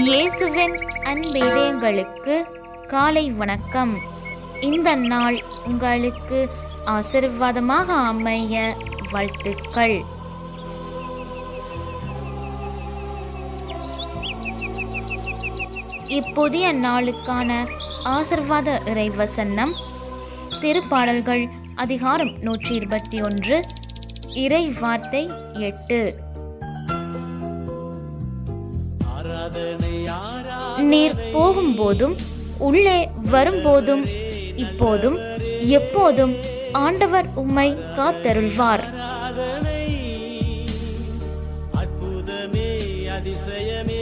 இயேசுவின் அன்பிதயங்களுக்கு காலை வணக்கம். இந்த நாள் உங்களுக்கு ஆசீர்வாதமாக அமைய வாழ்த்துக்கள். இப்புதிய நாளுக்கான ஆசீர்வாத இறைவசனம் திருப்பாடல்கள் அதிகாரம் 121 இறை வார்த்தை 8. நீர் போகும்போதும் உள்ளே வரும்போதும் இப்போதும் எப்போதும் ஆண்டவர் உம்மை காத்தருள்வார். அற்புதமே அதிசயமே